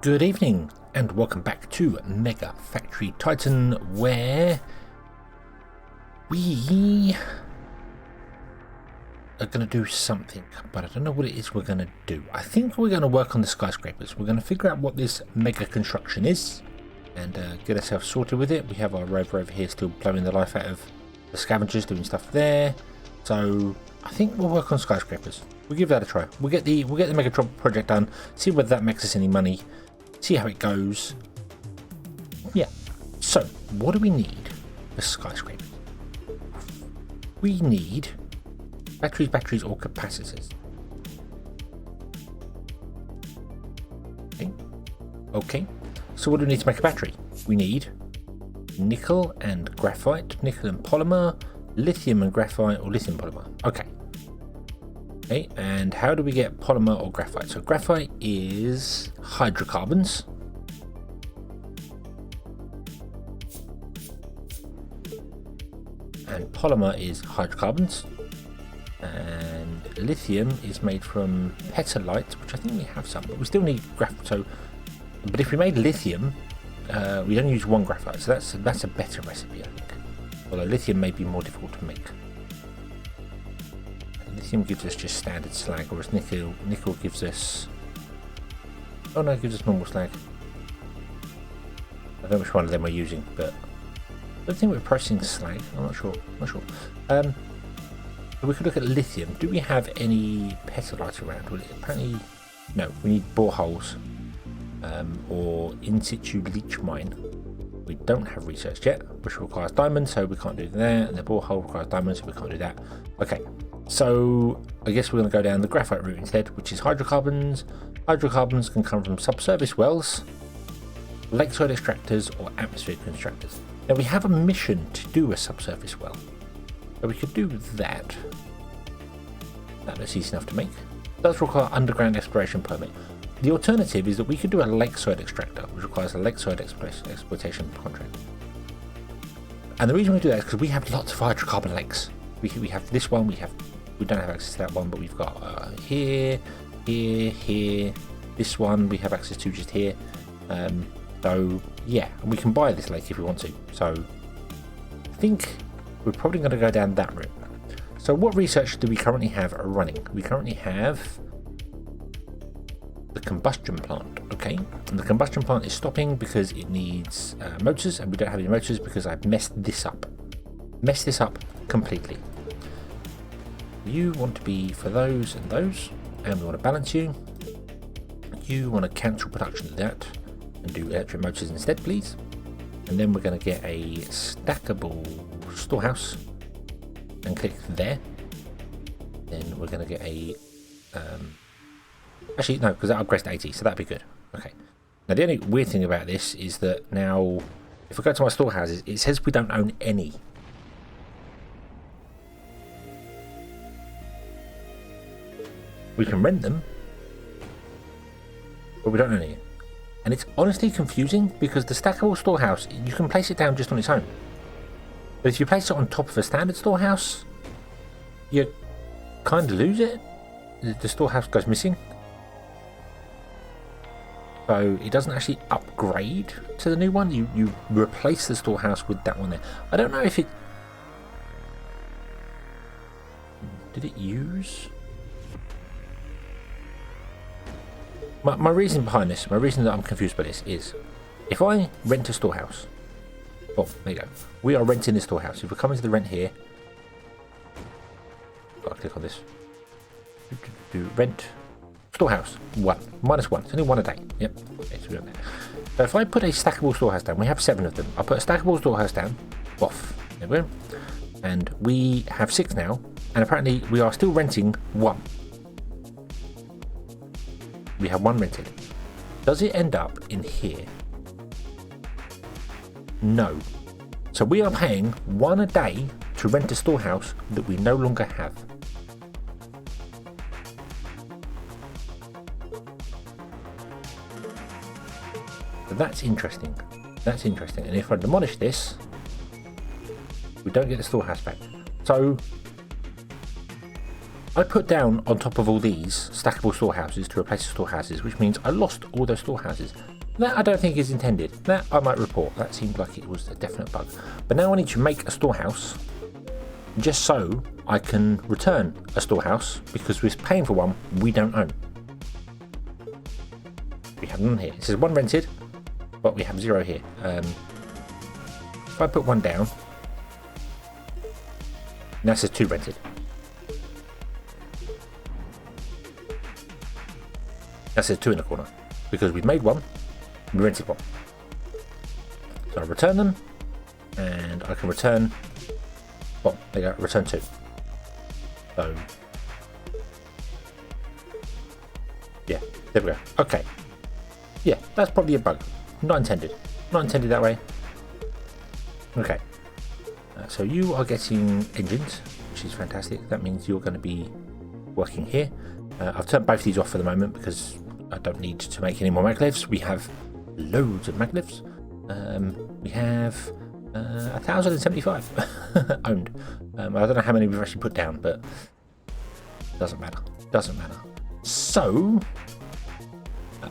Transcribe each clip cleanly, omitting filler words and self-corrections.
Good evening and welcome back to MegaFactory Titan, where we are going to do something, but I don't know what it is we're going to do. I think we're going to work on the skyscrapers. We're going to figure out what this mega construction is and get ourselves sorted with it. We have our rover over here still blowing the life out of the scavengers, doing stuff there. So I think we'll work on skyscrapers. We'll give that a try. We'll get the mega project done, see whether that makes us any money, see how it goes. Yeah. So what do we need for skyscrapers? We need batteries, or capacitors. Okay. So what do we need to make a battery? We need nickel and graphite, nickel and polymer, lithium and graphite, or lithium polymer. Okay. Okay, and how do we get polymer or graphite? So graphite is hydrocarbons. And polymer is hydrocarbons. And lithium is made from petalite, which I think we have some, but we still need graphite. So, but if we made lithium, we don't use one graphite, so that's a better recipe, I think. Although lithium may be more difficult to make. Lithium gives us just standard slag, whereas nickel gives us... Oh no, it gives us normal slag. I don't know which one of them we're using, but I don't think we're processing slag. I'm not sure. We could look at lithium. Do we have any petalite around? Well, apparently, no. We need boreholes or in situ leach mine. We don't have research yet, which requires diamonds, so we can't do that. And the borehole requires diamonds, so we can't do that. Okay, so I guess we're going to go down the graphite route instead, which is hydrocarbons. Hydrocarbons can come from subsurface wells, lakeside extractors, or atmospheric extractors. Now we have a mission to do a subsurface well. So we could do that. That's easy enough to make. It does require underground exploration permit. The alternative is that we could do a lakeside extractor, which requires a lakeside exploitation contract. And the reason we do that is because we have lots of hydrocarbon lakes. We have this one. We don't have access to that one, but we've got here. This one we have access to just here. So yeah, and we can buy this lake if we want to. So I think we're probably going to go down that route. So what research do we currently have running? We currently have the combustion plant. Okay, and the combustion plant is stopping because it needs motors, and we don't have any motors because I've messed this up completely. You want to be for those and those, and we want to balance you. You want to cancel production of that and do electric motors instead, please. And then we're going to get a stackable storehouse and click there. Then we're going to get a actually no, because that upgrades to 80, so that'd be good. Okay, now the only weird thing about this is that now if we go to my storehouses, it says we don't own any. We can rent them, but we don't own any. And it's honestly confusing because the stackable storehouse, you can place it down just on its own. But if you place it on top of a standard storehouse, you kind of lose it. The storehouse goes missing. So it doesn't actually upgrade to the new one. You replace the storehouse with that one there. I don't know if it... Did it use... My reason behind this, my reason that I'm confused by this is, if I rent a storehouse, oh, there you go. We are renting this storehouse. If we come into the rent here, I'll click on this. Rent storehouse 1 -1. It's only 1 a day. Yep. Okay, so, so if I put a stackable storehouse down, we have 7 of them. I'll put a stackable storehouse down. Off. There we go. And we have 6 now, and apparently we are still renting 1. We have 1 rented. Does it end up in here? No. So we are paying 1 a day to rent a storehouse that we no longer have. So that's interesting. That's interesting. And if I demolish this, we don't get the storehouse back. So I put down on top of all these stackable storehouses to replace the storehouses, which means I lost all those storehouses. That I don't think is intended. That I might report. That seemed like it was a definite bug. But now I need to make a storehouse just so I can return a storehouse, because we're paying for one we don't own. We have none here. It says 1 rented, but we have 0 here. If I put 1 down, now it says 2 rented. That says 2 in the corner, because we've made 1, we rented 1. So I return them, and I can return, well, there you go, return 2. So, yeah, there we go. Okay. Yeah, that's probably a bug. Not intended. Not intended that way. Okay. So you are getting engines, which is fantastic. That means you're going to be working here. I've turned both these off for the moment because I don't need to make any more maglevs. We have loads of maglevs. We have 1,075 owned. I don't know how many we've actually put down, but doesn't matter. Doesn't matter. So,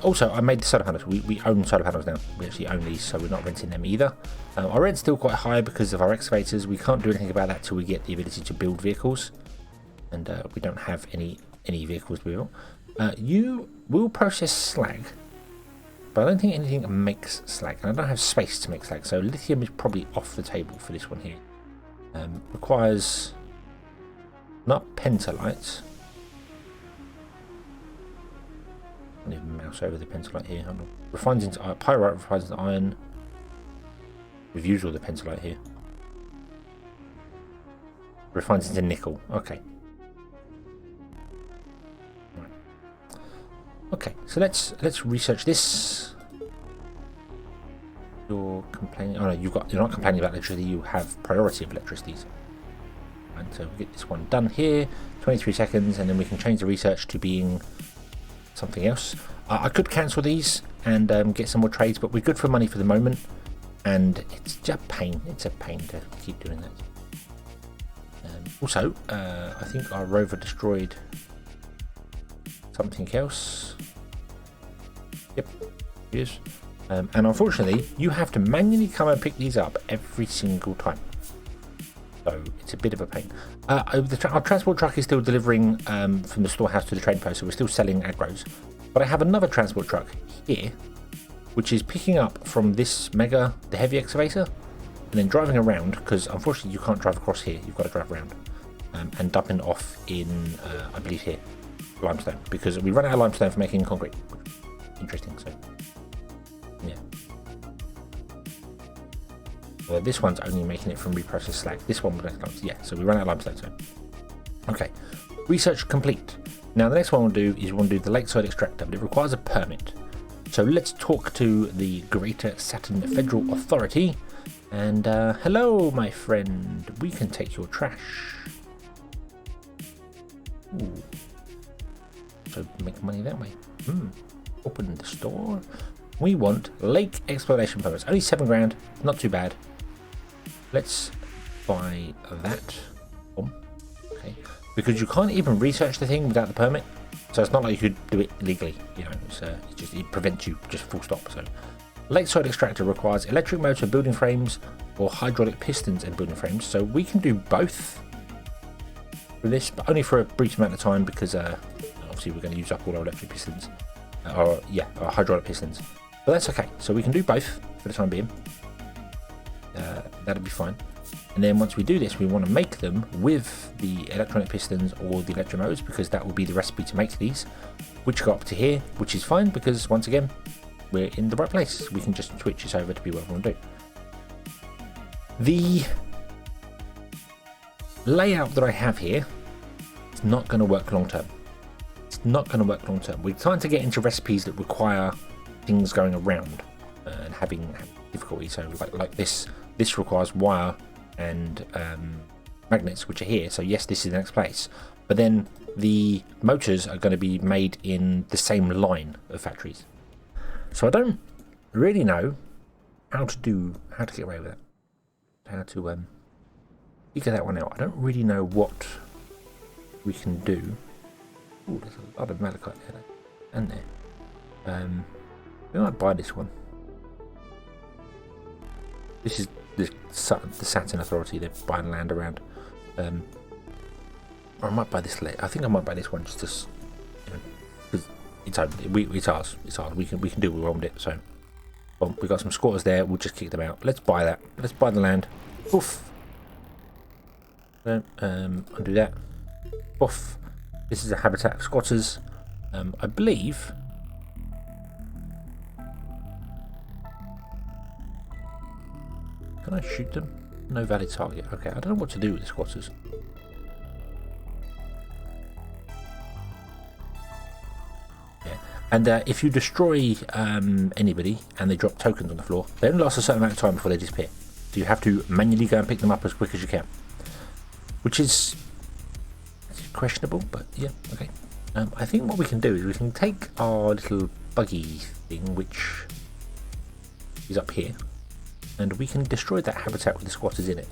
also I made the solar panels. We own solar panels now. We actually own these, so we're not renting them either. Our rent's still quite high because of our excavators. We can't do anything about that till we get the ability to build vehicles, and we don't have any vehicles to build. You will process slag, but I don't think anything makes slag, and I don't have space to make slag, so lithium is probably off the table for this one here. Requires not pentalites. I need to mouse over the pentolite here. Refines into pyrite, refines into iron. We've used all the pentolite here. Refines into nickel. Okay. Right. Okay, so let's research this. You're complaining. Oh no, you're not complaining about electricity. You have priority of electricities. And so we get this one done here. 23 seconds, and then we can change the research to being something else. I could cancel these and get some more trades, but we're good for money for the moment, and it's just a pain. It's a pain to keep doing that. Also, I think our rover destroyed something else. Yep, it is. And unfortunately, you have to manually come and pick these up every single time. So it's a bit of a pain. Our transport truck is still delivering from the storehouse to the trading post, so we're still selling agros. But I have another transport truck here, which is picking up from this the heavy excavator, and then driving around, because unfortunately you can't drive across here, you've got to drive around, and dumping off in, I believe here, limestone, because we run out of limestone for making concrete. Interesting, so, yeah. Well, this one's only making it from reprocessed slag. This one, yeah, so we run out of limestone, so. Okay, research complete. Now the next one we'll do is we'll do the lakeside extractor, but it requires a permit. So let's talk to the Greater Saturn Federal Authority. And hello, my friend. We can take your trash. Ooh. So make money that way. Open the store. We want lake exploration permits. Only 7 grand. Not too bad. Let's buy that. Okay. Because you can't even research the thing without the permit. So it's not like you could do it illegally. You know, it prevents you just full stop. So lakeside extractor requires electric motor building frames or hydraulic pistons and building frames. So we can do both for this, but only for a brief amount of time, because obviously we're going to use up all our electric pistons. Our hydraulic pistons. But that's okay. So we can do both for the time being. That'll be fine. And then once we do this, we want to make them with the electronic pistons or the electric motors, because that will be the recipe to make these, which go up to here, which is fine because once again, we're in the right place. We can just switch this over to be what we want to do. The layout that I have here is not going to work long term. It's not going to work long term. We're trying to get into recipes that require things going around and having difficulty. So like this requires wire and magnets, which are here. So yes, this is the next place. But then the motors are going to be made in the same line of factories. So I don't really know how to get away with it. How to figure that one out. I don't really know what we can do. Oh, there's a lot of malachite there, and there. We might buy this one. This is the Saturn Authority. They're buying land around. Or I might buy this later. I think I might buy this one just to, because it's ours. It's ours. We can do what we want with it. So, well, we got some squatters there. We'll just kick them out. Let's buy that. Let's buy the land. Oof. Undo that. Oof. This is a habitat of squatters. I believe. Can I shoot them? No valid target. Okay, I don't know what to do with the squatters. Yeah, and if you destroy anybody and they drop tokens on the floor, they only last a certain amount of time before they disappear. So you have to manually go and pick them up as quick as you can, which is questionable, but yeah, okay. I think what we can do is we can take our little buggy thing, which is up here, and we can destroy that habitat with the squatters in it.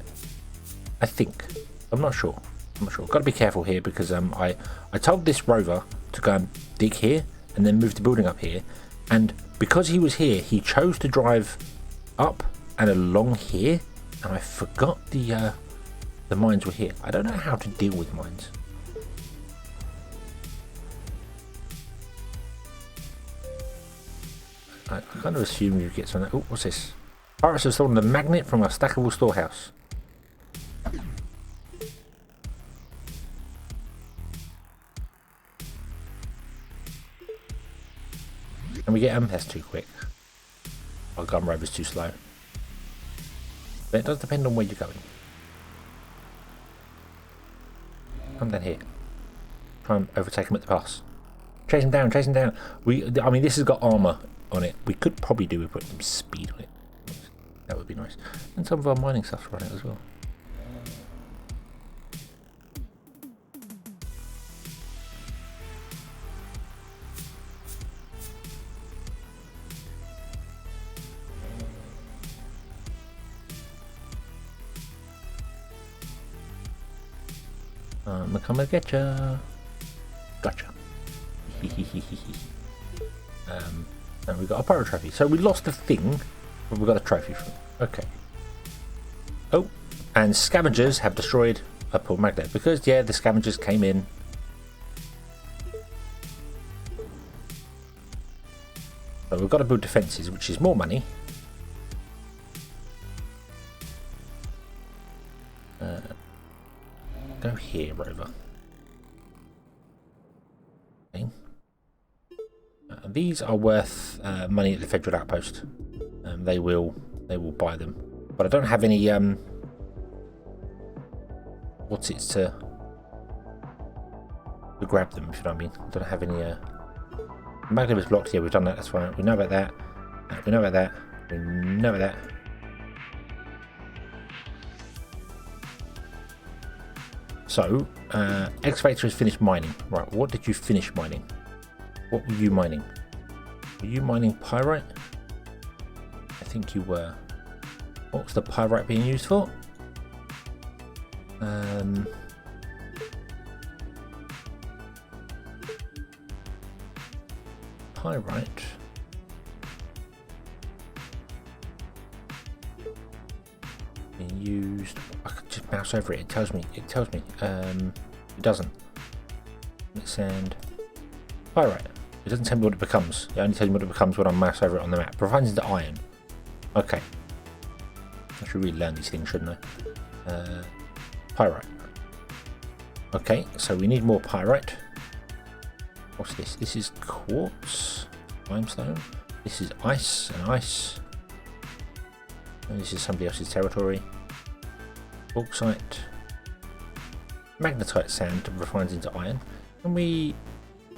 I think. I'm not sure. Got to be careful here because I told this rover to go and dig here and then move the building up here, and because he was here, he chose to drive up and along here, and I forgot the mines were here. I don't know how to deal with mines. I kind of assume you get something. Oh, what's this? Pirates have stolen a magnet from a stackable storehouse. Can we get them? That's too quick. Our gun rover's too slow. But it does depend on where you're going. Come down here. Try and overtake him at the pass. Chase him down, chase him down. I mean, this has got armour on it. We could probably do with putting some speed on it. That would be nice. And some of our mining stuff's on it as well. I'm come and get ya. Gotcha. And we got a pyro trophy. So we lost a thing, but we got a trophy from it. Okay. Oh, and scavengers have destroyed a poor magnet because yeah, the scavengers came in. So we've got to build defences, which is more money. Go here, rover. Okay. These are worth money at the federal outpost. They will buy them, but I don't have any what's it to grab them, if you know what I mean. I don't have any Maglev is blocked. Yeah, we've done that. That's fine. We know about that. We know about that. We know about that. So, X-Factor has finished mining. Right, what did you finish mining? What were you mining? Were you mining pyrite? I think you were. What was the pyrite being used for? Pyrite. Being used. I could just mouse over it. It tells me. It doesn't. Let's send pyrite. It doesn't tell me what it becomes. It only tells me what it becomes when I mouse over it on the map. Provides into iron. Okay. I should really learn these things, shouldn't I? Pyrite. Okay, so we need more pyrite. What's this? This is quartz, limestone. This is ice and ice. And this is somebody else's territory. Bauxite. Magnetite sand refines into iron. Can we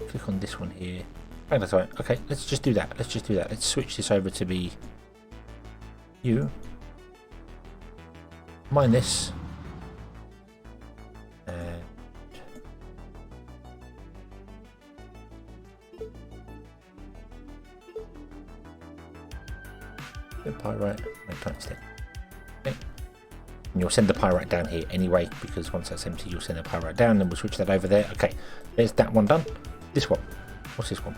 click on this one here? Magnetite. Okay, let's just do that. Let's switch this over to be you. Mine this. And pyrite, magnetite instead. Okay. And you'll send the pyrite down here anyway, because once that's empty, you'll send the pyrite down, and we'll switch that over there. Okay, there's that one done. This one. What's this one?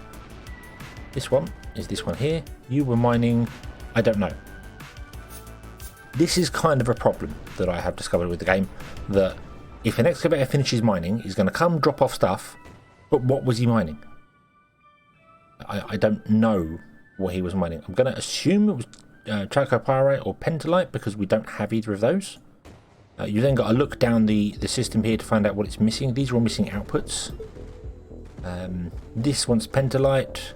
This one is this one here. You were mining, I don't know. This is kind of a problem that I have discovered with the game, that if an excavator finishes mining, he's going to come drop off stuff, but what was he mining? I don't know what he was mining. I'm going to assume it was chalcopyrite or pentolite, because we don't have either of those. You then got to look down the system here to find out what it's missing. These are all missing outputs. This one's pentolite,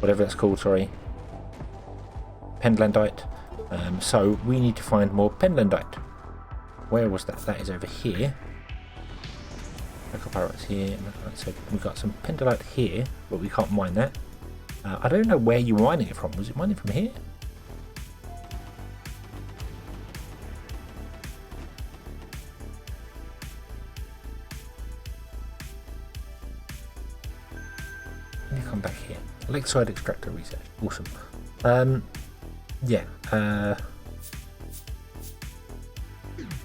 whatever that's called, sorry. Pentlandite. So we need to find more pentlandite. Where was that? That is over here. Chalcopyrite's here. So we've got some pentolite here, but we can't mine that. I don't know where you were mining it from. Was it mining from here? Come back here. Lakeside extractor research. Awesome. Yeah.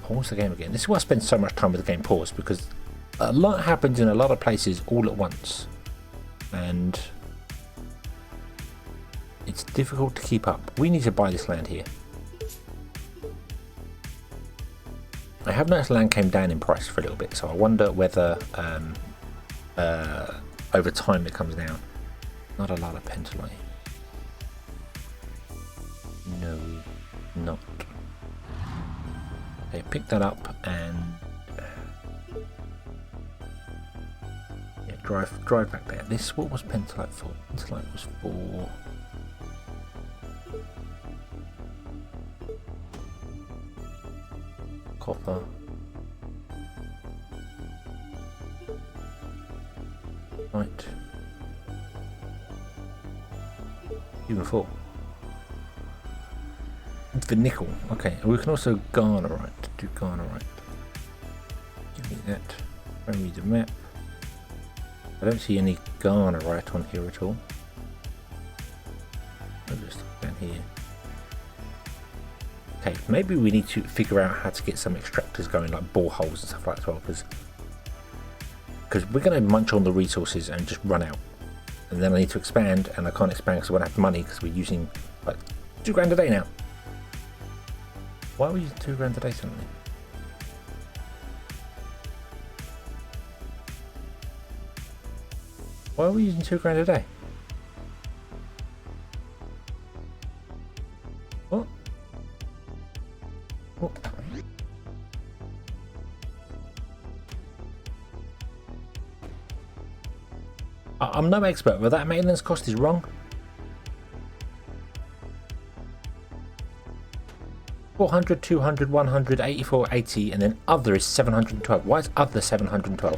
Pause the game again. This is why I spend so much time with the game paused, because a lot happens in a lot of places all at once, and it's difficult to keep up. We need to buy this land here. I have noticed land came down in price for a little bit, so I wonder whether over time it comes down. Not a lot of pentolite. No, not. Okay, pick that up and yeah, drive back there. This, what was pentolite for? Pentolite was for copper. Right. Even four. It's the nickel. Okay, we can also garnerite. Do garnerite. Give me that. Show me the map. I don't see any garnerite on here at all. I'll just down here. Okay, maybe we need to figure out how to get some extractors going, like boreholes and stuff like that as well, because we're going to munch on the resources and just run out. And then I need to expand, and I can't expand because I won't have money, because we're using like £2 a day now. Why are we using £2 a day suddenly? Why are we using £2 a day? What? What? I'm no expert, but that maintenance cost is wrong. 400, 200, 100, 84, 80, and then other is 712. Why is other 712?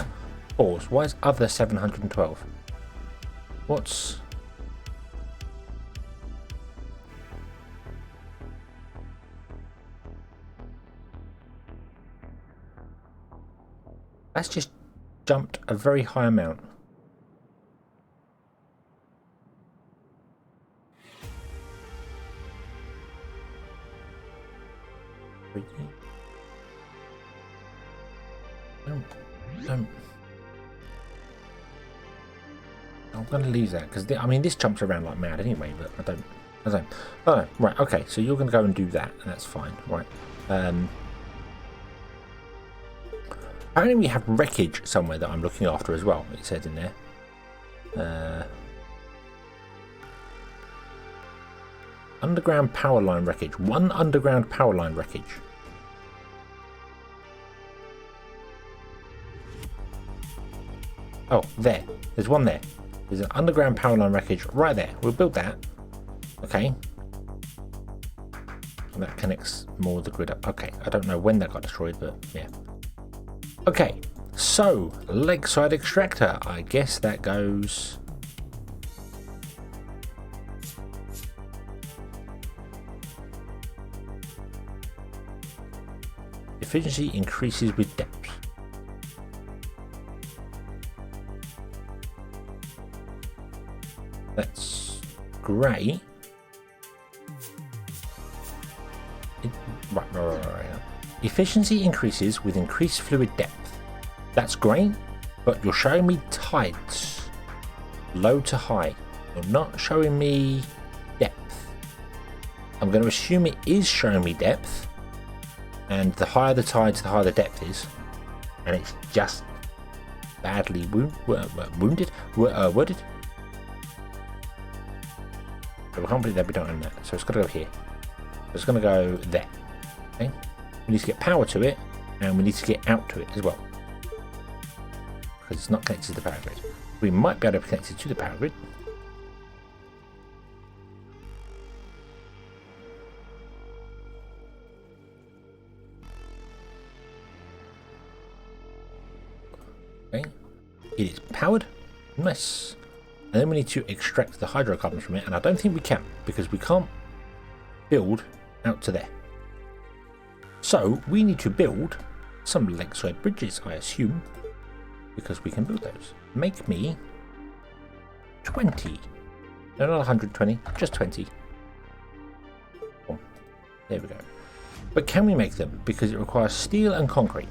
Pause. Why is other 712? What's... That's just jumped a very high amount. Don't. I'm going to leave that, because I mean this jumps around like mad anyway, but I don't. Oh, right, okay, so you're going to go and do that, and that's fine, right. Apparently we have wreckage somewhere that I'm looking after as well, it said in there. Underground power line wreckage. One underground power line wreckage. Oh, there. There's one there. There's an underground power line wreckage right there. We'll build that. Okay. And that connects more of the grid up. Okay. I don't know when that got destroyed, but yeah. Okay. So, lakeside extractor. I guess that goes... Efficiency increases with depth. That's great. Right. efficiency increases with increased fluid depth. That's great, but you're showing me tides, low to high. You're not showing me depth. I'm going to assume it is showing me depth, and the higher the tides, the higher the depth is, and it's just badly worded. So I can't believe that we don't own that. So it's got to go here. So it's going to go there. Okay. We need to get power to it, and we need to get out to it as well, because it's not connected to the power grid. We might be able to connect it to the power grid. Okay. It is powered. Nice. And then we need to extract the hydrocarbons from it, and I don't think we can, because we can't build out to there. So we need to build some lakeside bridges, I assume, because we can build those. Make me 20. No, not 120, just 20. Oh, there we go. But can we make them? Because it requires steel and concrete.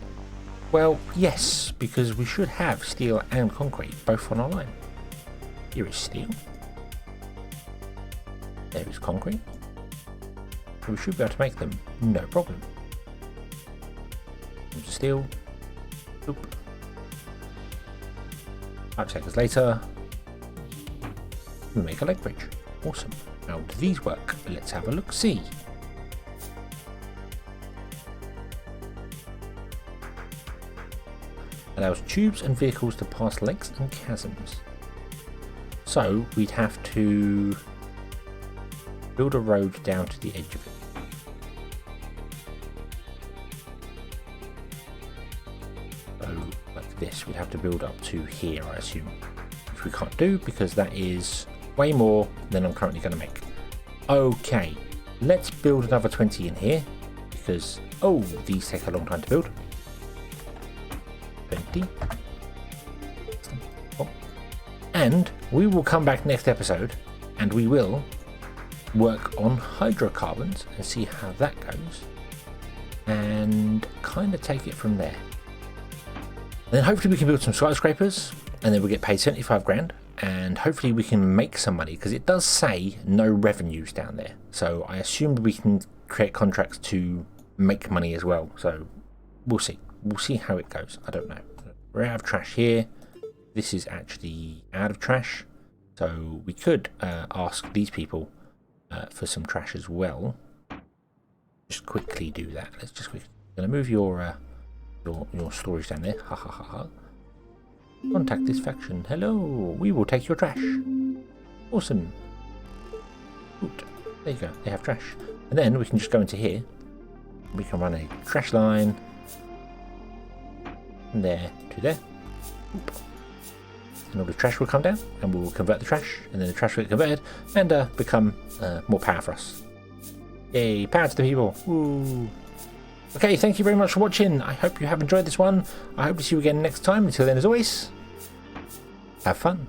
Well, yes, because we should have steel and concrete both on our line. Here is steel. There is concrete. So we should be able to make them, no problem. There's steel. Oop. 5 seconds later, we make a lake bridge. Awesome. How do these work? Let's have a look. See. Allows tubes and vehicles to pass lakes and chasms. So we'd have to build a road down to the edge of it. So like this, we'd have to build up to here, I assume, which we can't do because that is way more than I'm currently going to make. Okay, let's build another 20 in here because, oh, these take a long time to build. 20. And we will come back next episode and we will work on hydrocarbons and see how that goes and kind of take it from there. And then hopefully we can build some skyscrapers and then we'll get paid 75 grand and hopefully we can make some money because it does say no revenues down there. So I assume we can create contracts to make money as well. So we'll see. We'll see how it goes. I don't know. We're out of trash here. This is actually out of trash, so we could ask these people for some trash as well. Just quickly do that. Let's just quickly. I'm gonna move your storage down there. Ha ha ha ha. Contact this faction. Hello, we will take your trash. Awesome. Good. There you go. They have trash, and then we can just go into here. We can run a trash line from there to there. Oop. And all the trash will come down and we'll convert the trash and then the trash will get converted and become more power for us. Yay, power to the people. Woo. Okay, thank you very much for watching. I hope you have enjoyed this one. I hope to see you again next time. Until then, as always, have fun.